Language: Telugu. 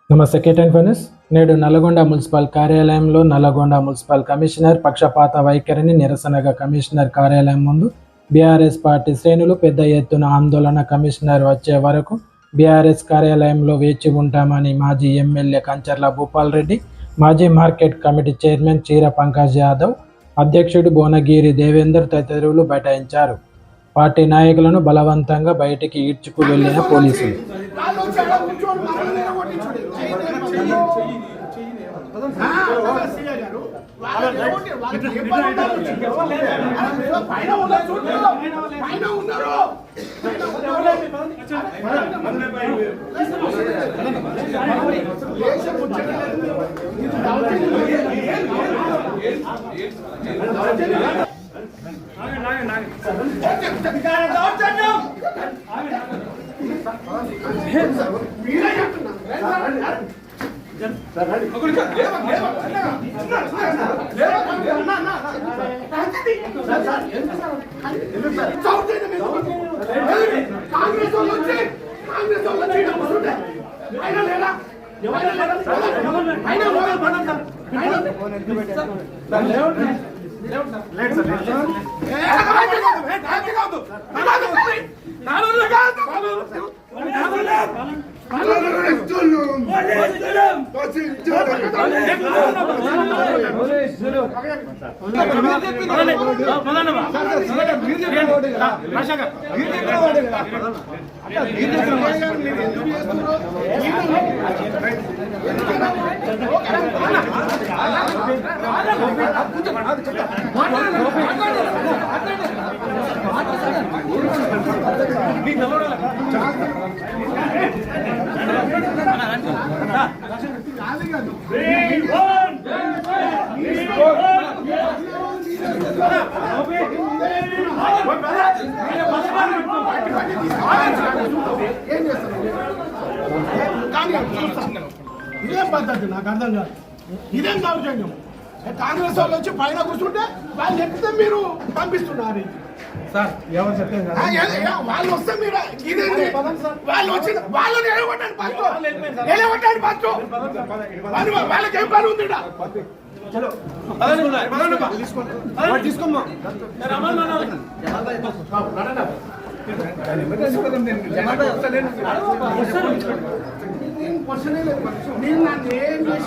నమస్తే కేటన్ ఫైనస్. నేడు నల్గొండ మున్సిపల్ కార్యాలయంలో నల్గొండ మున్సిపల్ కమిషనర్ పక్షపాత వైఖరిని నిరసనగా కమిషనర్ కార్యాలయం ముందు బీఆర్ఎస్ పార్టీ శ్రేణులు పెద్ద ఎత్తున ఆందోళన. కమిషనర్ వచ్చే వరకు బీఆర్ఎస్ కార్యాలయంలో వేచి ఉంటామని మాజీ ఎమ్మెల్యే కంచర్ల భూపాల్ రెడ్డి, మాజీ మార్కెట్ కమిటీ చైర్మన్ చీర పంకజ్ యాదవ్, అధ్యక్షుడు భువనగిరి దేవేందర్ తదితరులు బైఠాయించారు. పార్టీ నాయకులను బలవంతంగా బయటికి ఈడ్చుకు వెళ్లిన పోలీసులు. ఇదేం పద్ధతి? నాకు అర్థం కాదు. ఇదేం దౌర్జన్యం? కాంగ్రెస్ వాళ్ళు వచ్చి పైన కూర్చుంటే వాళ్ళు ఎక్కితే మీరు పంపిస్తున్నారు. వాళ్ళు వస్తే మీరు ఇదేంటి? వాళ్ళు వచ్చి వాళ్ళని నిలబడ్డాను పంచు, నిలబడ్డాను పంచు. వాళ్ళకి ఏం పని ఉంది? తీసుకోమ్మా.